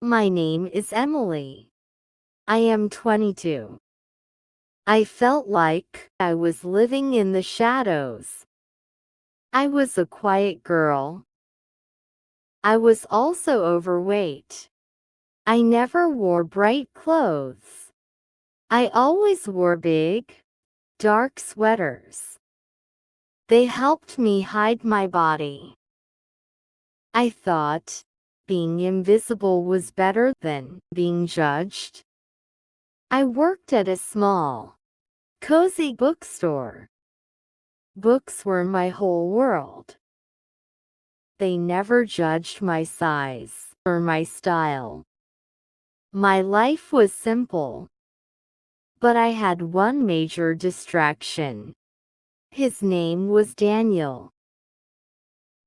My name is Emily. I am 22. I felt like I was living in the shadows. I was a quiet girl. I was also overweight. I never wore bright clothes. I always wore big, dark sweaters. They helped me hide my body. I thought being invisible was better than being judged. I worked at a small, cozy bookstore. Books were my whole world. They never judged my size or my style. My life was simple. But I had one major distraction. His name was Daniel.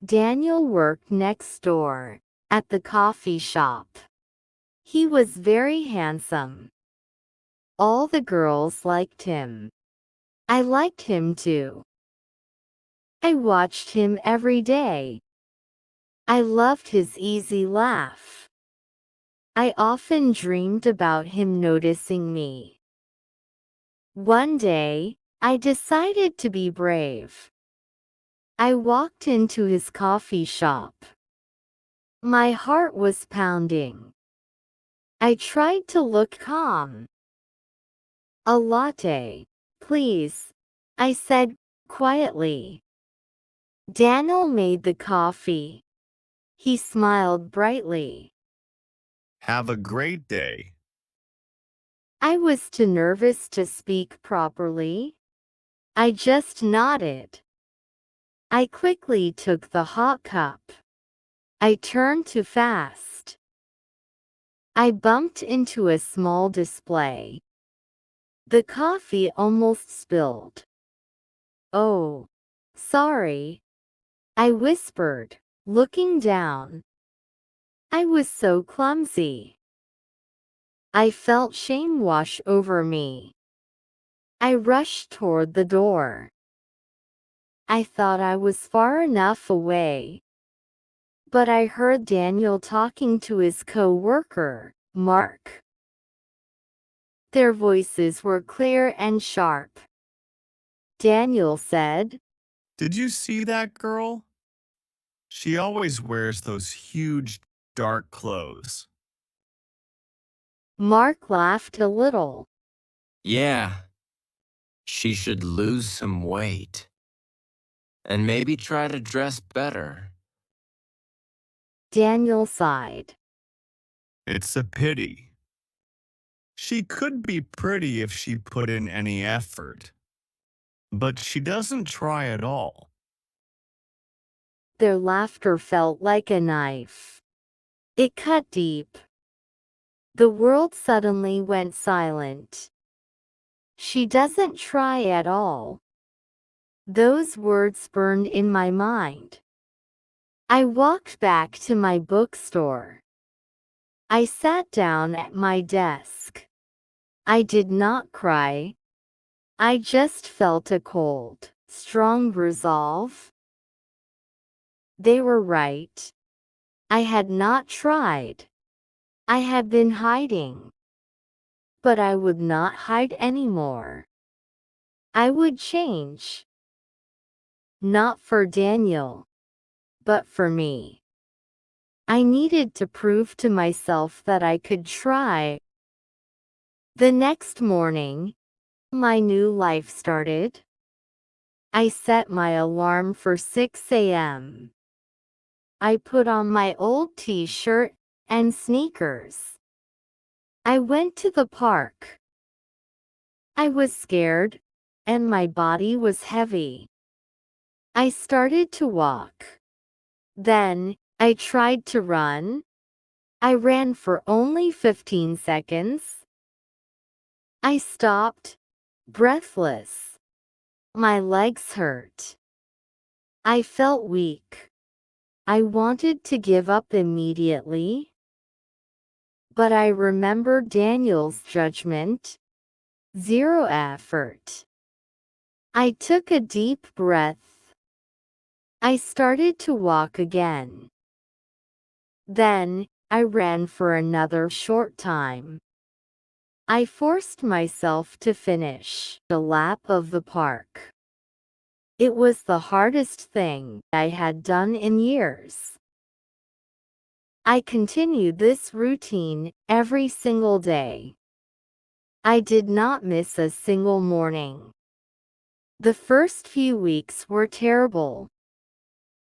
Daniel worked next door, at the coffee shop. He was very handsome. All the girls liked him. I liked him too. I watched him every day. I loved his easy laugh. I often dreamed about him noticing me. One day, I decided to be brave. I walked into his coffee shop. My heart was pounding. I tried to look calm. "A latte, please," I said quietly. Daniel made the coffee. He smiled brightly. Have a great day. I was too nervous to speak properly. I just nodded. I quickly took the hot cup. I turned too fast. I bumped into a small display. The coffee almost spilled. "Oh, sorry," I whispered, looking down. I was so clumsy. I felt shame wash over me. I rushed toward the door. I thought I was far enough away. But I heard Daniel talking to his co-worker, Mark. Their voices were clear and sharp. Daniel said, Did you see that girl? She always wears those huge, dark clothes. Mark laughed a little. Yeah, she should lose some weight. And maybe try to dress better. Daniel sighed. It's a pity. She could be pretty if she put in any effort. But she doesn't try at all. Their laughter felt like a knife. It cut deep. The world suddenly went silent. She doesn't try at all. Those words burned in my mind. I walked back to my bookstore. I sat down at my desk. I did not cry. I just felt a cold, strong resolve. They were right. I had not tried. I had been hiding. But I would not hide anymore. I would change. Not for Daniel, but for me. I needed to prove to myself that I could try. The next morning, my new life started. I set my alarm for 6 a.m. I put on my old t-shirt and sneakers. I went to the park. I was scared, and my body was heavy. I started to walk. Then, I tried to run. I ran for only 15 seconds. I stopped, breathless. My legs hurt. I felt weak. I wanted to give up immediately. But I remembered Daniel's judgment. Zero effort. I took a deep breath. I started to walk again. Then, I ran for another short time. I forced myself to finish a lap of the park. It was the hardest thing I had done in years. I continued this routine every single day. I did not miss a single morning. The first few weeks were terrible.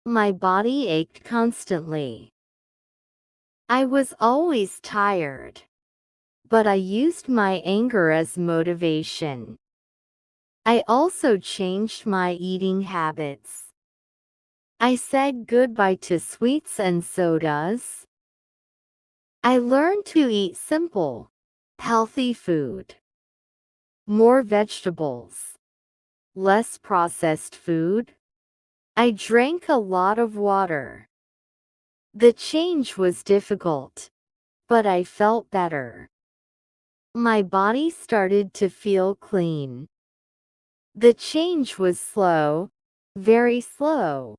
My body ached constantly. I was always tired. But I used my anger as motivation. I also changed my eating habits. I said goodbye to sweets and sodas. I learned to eat simple, healthy food. More vegetables. Less processed food. I drank a lot of water. The change was difficult, but I felt better. My body started to feel clean. The change was slow, very slow.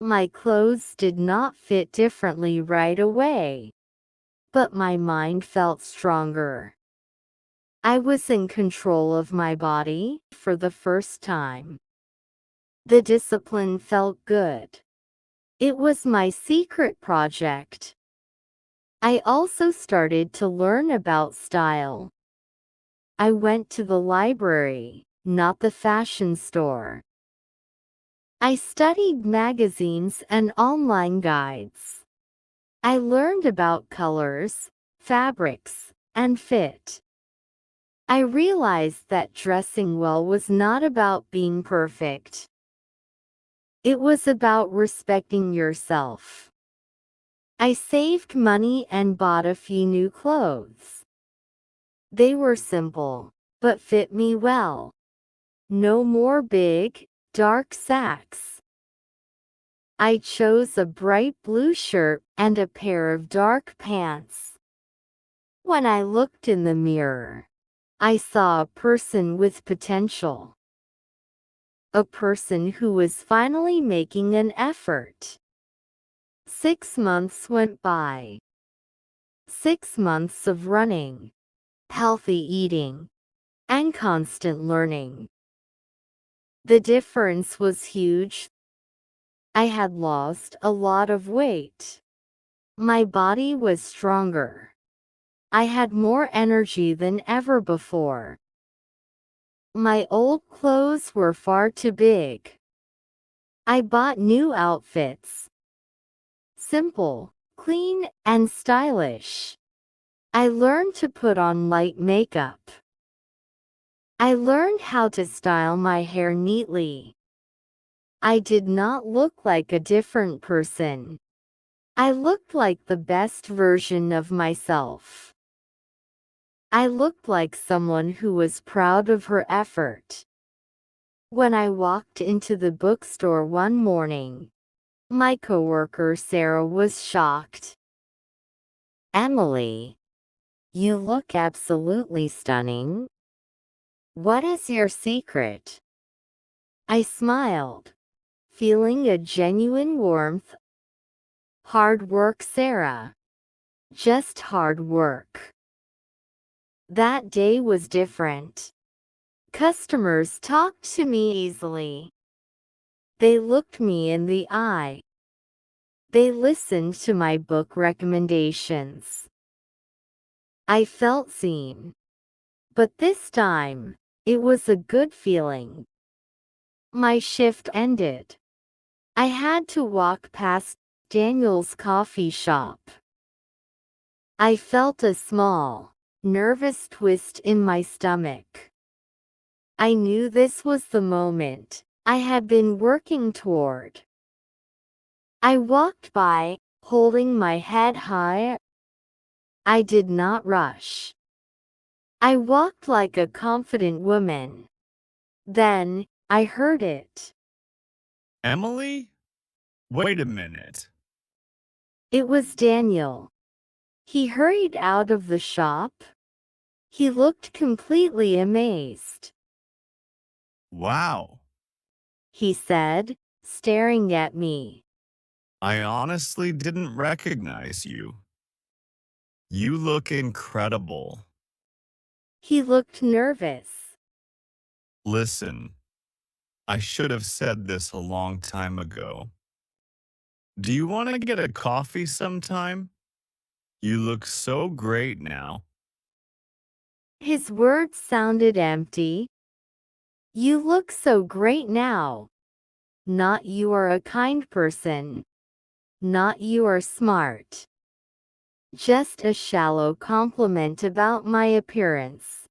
My clothes did not fit differently right away, but my mind felt stronger. I was in control of my body for the first time. The discipline felt good. It was my secret project. I also started to learn about style. I went to the library, not the fashion store. I studied magazines and online guides. I learned about colors, fabrics, and fit. I realized that dressing well was not about being perfect. It was about respecting yourself. I saved money and bought a few new clothes. They were simple, but fit me well. No more big, dark sacks. I chose a bright blue shirt and a pair of dark pants. When I looked in the mirror, I saw a person with potential. A person who was finally making an effort. 6 months went by. 6 months of running, healthy eating, and constant learning. The difference was huge. I had lost a lot of weight. My body was stronger. I had more energy than ever before. My old clothes were far too big. I bought new outfits. Simple, clean, and stylish. I learned to put on light makeup. I learned how to style my hair neatly. I did not look like a different person. I looked like the best version of myself. I looked like someone who was proud of her effort. When I walked into the bookstore one morning, my coworker Sarah was shocked. "Emily, you look absolutely stunning. What is your secret?" I smiled, feeling a genuine warmth. "Hard work, Sarah. Just hard work." That day was different. Customers talked to me easily. They looked me in the eye. They listened to my book recommendations. I felt seen. But this time, it was a good feeling. My shift ended. I had to walk past Daniel's coffee shop. I felt a small, nervous twist in my stomach. I knew this was the moment I had been working toward. I walked by, holding my head high. I did not rush. I walked like a confident woman. Then, I heard it. Emily? Wait a minute. It was Daniel. He hurried out of the shop. He looked completely amazed. Wow. He said, staring at me. I honestly didn't recognize you. You look incredible. He looked nervous. Listen, I should have said this a long time ago. Do you want to get a coffee sometime? You look so great now. His words sounded empty. You look so great now. Not you are a kind person. Not you are smart. Just a shallow compliment about my appearance.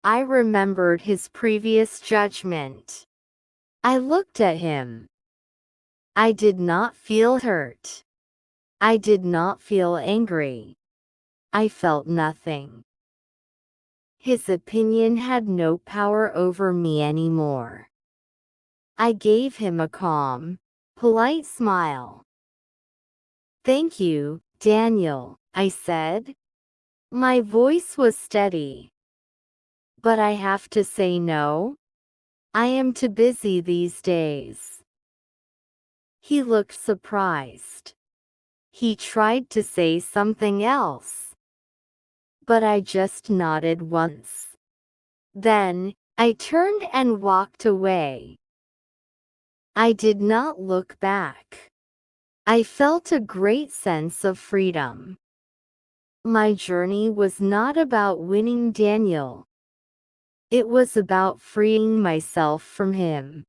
I remembered his previous judgment. I looked at him. I did not feel hurt. I did not feel angry. I felt nothing. His opinion had no power over me anymore. I gave him a calm, polite smile. "Thank you, Daniel," I said. My voice was steady. "But I have to say no. I am too busy these days." He looked surprised. He tried to say something else, but I just nodded once. Then, I turned and walked away. I did not look back. I felt a great sense of freedom. My journey was not about winning Daniel. It was about freeing myself from him.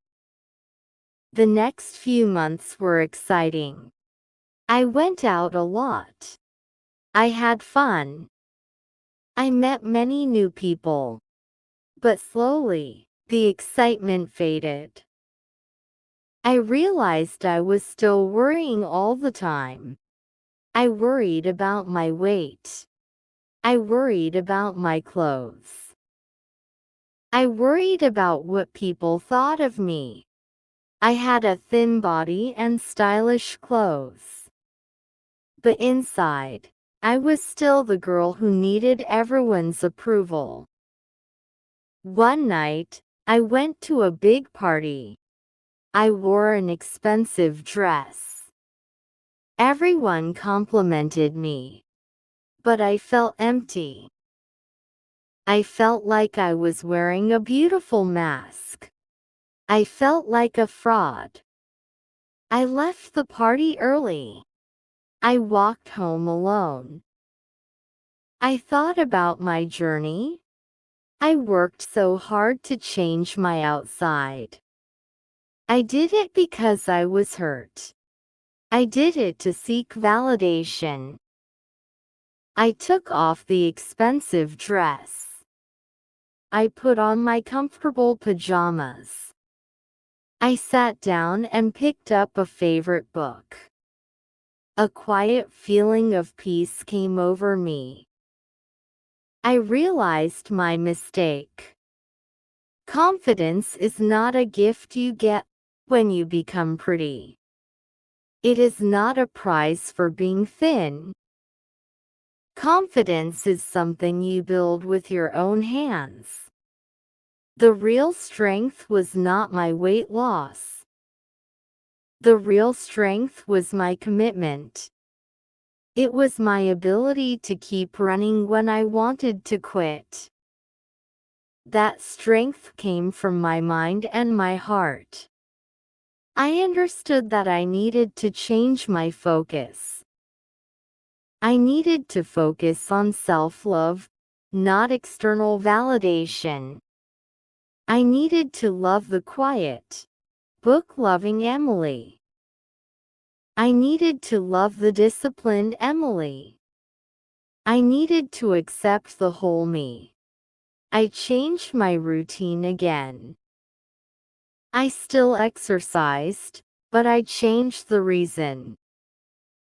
The next few months were exciting. I went out a lot. I had fun. I met many new people. But slowly, the excitement faded. I realized I was still worrying all the time. I worried about my weight. I worried about my clothes. I worried about what people thought of me. I had a thin body and stylish clothes. But inside, I was still the girl who needed everyone's approval. One night, I went to a big party. I wore an expensive dress. Everyone complimented me. But I felt empty. I felt like I was wearing a beautiful mask. I felt like a fraud. I left the party early. I walked home alone. I thought about my journey. I worked so hard to change my outside. I did it because I was hurt. I did it to seek validation. I took off the expensive dress. I put on my comfortable pajamas. I sat down and picked up a favorite book. A quiet feeling of peace came over me. I realized my mistake. Confidence is not a gift you get when you become pretty. It is not a prize for being thin. Confidence is something you build with your own hands. The real strength was not my weight loss. The real strength was my commitment. It was my ability to keep running when I wanted to quit. That strength came from my mind and my heart. I understood that I needed to change my focus. I needed to focus on self-love, not external validation. I needed to love the quiet, book-loving Emily. I needed to love the disciplined Emily. I needed to accept the whole me. I changed my routine again. I still exercised, but I changed the reason.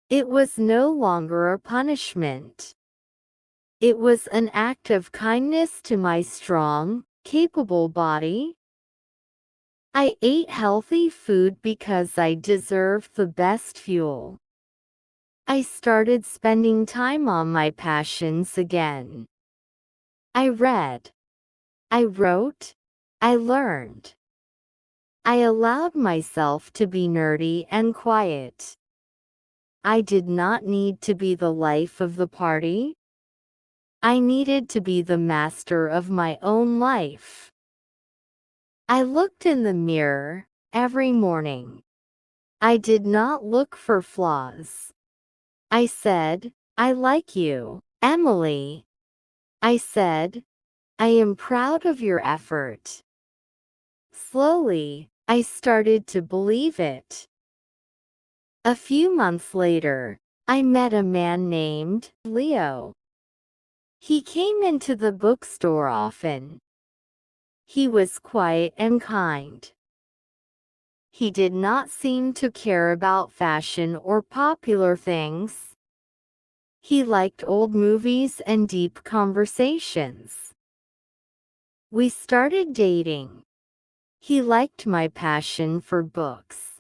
It was no longer a punishment. It was an act of kindness to my strong, capable body. I ate healthy food because I deserved the best fuel. I started spending time on my passions again. I read. I wrote. I learned. I allowed myself to be nerdy and quiet. I did not need to be the life of the party. I needed to be the master of my own life. I looked in the mirror every morning. I did not look for flaws. I said, "I like you, Emily." I said, "I am proud of your effort." Slowly, I started to believe it. A few months later, I met a man named Leo. He came into the bookstore often. He was quiet and kind. He did not seem to care about fashion or popular things. He liked old movies and deep conversations. We started dating. He liked my passion for books.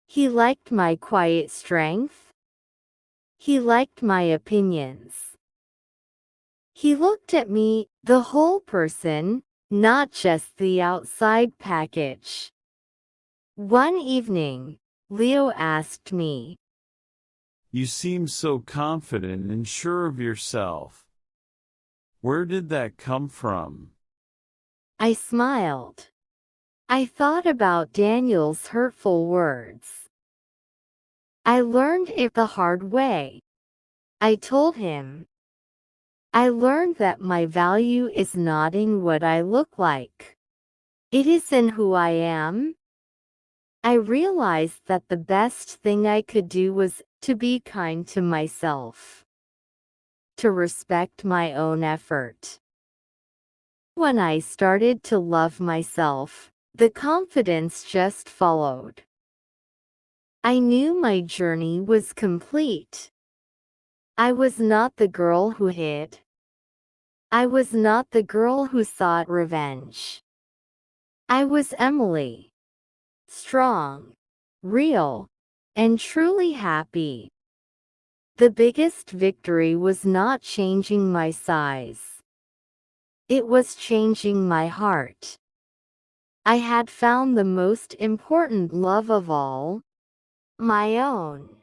He liked my quiet strength. He liked my opinions. He looked at me, the whole person, not just the outside package. One evening, Leo asked me, You seem so confident and sure of yourself. Where did that come from? I smiled. I thought about Daniel's hurtful words. I learned it the hard way. I told him. I learned that my value is not in what I look like. It is in who I am. I realized that the best thing I could do was to be kind to myself, to respect my own effort. When I started to love myself, the confidence just followed. I knew my journey was complete. I was not the girl who hid. I was not the girl who sought revenge. I was Emily. Strong, real, and truly happy. The biggest victory was not changing my size. It was changing my heart. I had found the most important love of all, my own.